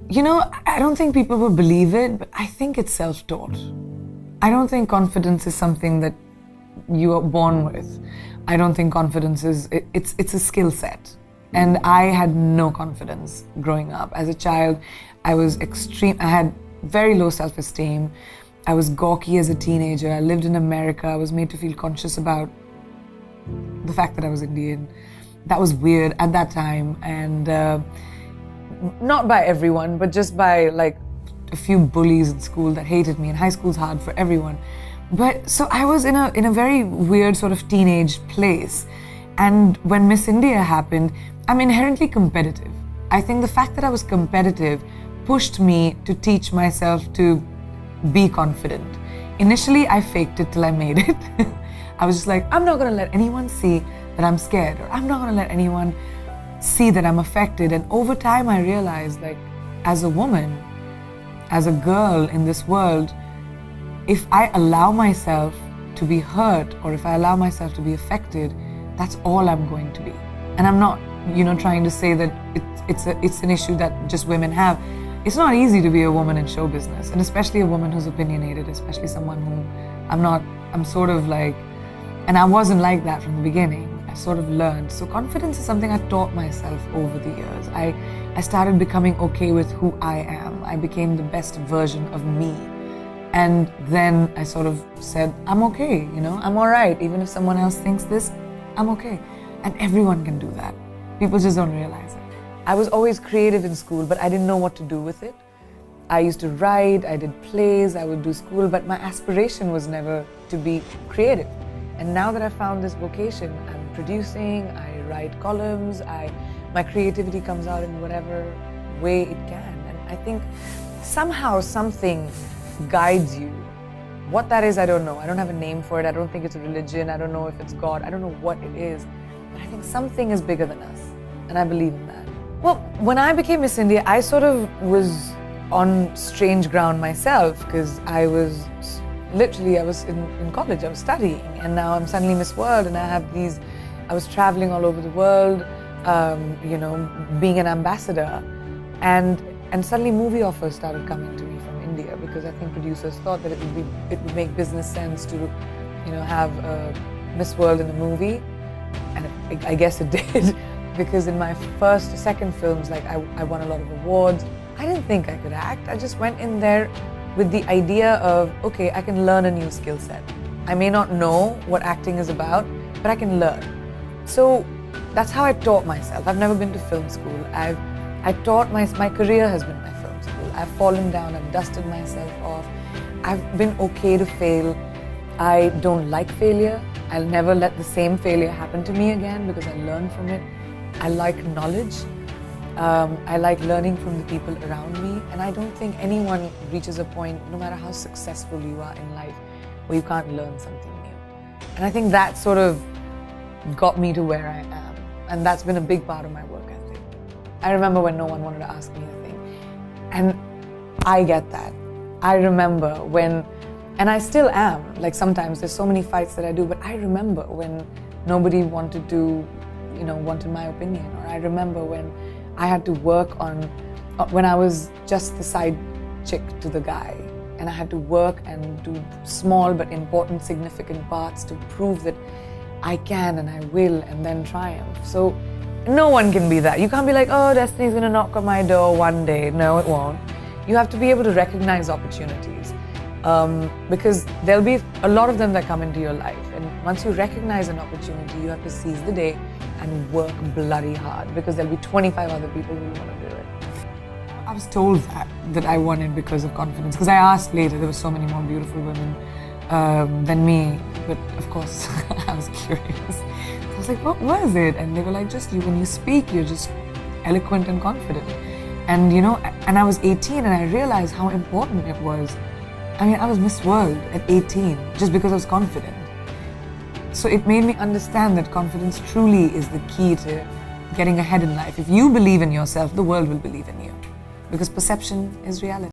You know, I don't think people will believe it, but I think it's self-taught. I don't think confidence is something that you are born with. I don't think confidence is, it's a skill set. And I had no confidence growing up. As a child, I had very low self-esteem. I was gawky as a teenager. I lived in America. I was made to feel conscious about the fact that I was Indian. That was weird at that time. And not by everyone, but just by like a few bullies in school that hated me. And high school's hard for everyone. But so I was in a very weird sort of teenage place. And when Miss India happened, I'm inherently competitive. I think the fact that I was competitive pushed me to teach myself to be confident. Initially, I faked it till I made it. I was just like, I'm not gonna let anyone see that I'm scared, or I'm not gonna let anyone see that I'm affected. And over time, I realized, like, as a woman, as a girl in this world, if I allow myself to be hurt, or if I allow myself to be affected, that's all I'm going to be. And I'm not, trying to say that it's an issue that just women have. It's not easy to be a woman in show business, and especially a woman who's opinionated, especially someone who I'm sort of like, and I wasn't like that from the beginning. I sort of learned. So confidence is something I taught myself over the years. I started becoming okay with who I am. I became the best version of me. And then I sort of said, I'm okay, I'm all right. Even if someone else thinks this, I'm okay. And everyone can do that. People just don't realize it. I was always creative in school, but I didn't know what to do with it. I used to write, I did plays, I would do school, but my aspiration was never to be creative. And now that I found this vocation, I'm producing, I write columns, my creativity comes out in whatever way it can. And I think somehow something guides you. What that is, I don't know. I don't have a name for it. I don't think it's a religion. I don't know if it's God. I don't know what it is. But I think something is bigger than us. And I believe in that. Well, when I became Miss India, I sort of was on strange ground myself, because I was in college, I was studying, and now I'm suddenly Miss World, and I was traveling all over the world, being an ambassador, and suddenly movie offers started coming to me from India, because I think producers thought that it would make business sense to, have Miss World in a movie, and I guess it did, because in my second films, like I won a lot of awards. I didn't think I could act. I just went in there with the idea of, okay, I can learn a new skill set. I may not know what acting is about, but I can learn. So that's how I taught myself. I've never been to film school. I taught my career has been my film school. I've fallen down, I've dusted myself off. I've been okay to fail. I don't like failure. I'll never let the same failure happen to me again, because I learned from it. I like knowledge. I like learning from the people around me, and I don't think anyone reaches a point, no matter how successful you are in life, where you can't learn something new. And I think that sort of got me to where I am, and that's been a big part of my work ethic. I remember when no one wanted to ask me a thing, and I get that. I remember when, and I still am, like sometimes there's so many fights that I do, but I remember when nobody wanted my opinion, or I remember when I had to work on, when I was just the side chick to the guy, and I had to work and do small but important, significant parts to prove that I can and I will, and then triumph. So no one can be that. You can't be like, oh, destiny's gonna knock on my door one day. No, it won't. You have to be able to recognize opportunities, because there'll be a lot of them that come into your life, and once you recognize an opportunity, you have to seize the day and work bloody hard, because there'll be 25 other people who want to do it. I was told that I won it because of confidence, because I asked later, there were so many more beautiful women than me, but of course I was curious. I was like, what was it? And they were like, just you, when you speak, you're just eloquent and confident. And and I was 18, and I realized how important it was. I mean, I was Miss World at 18, just because I was confident. So it made me understand that confidence truly is the key to getting ahead in life. If you believe in yourself, the world will believe in you, because perception is reality.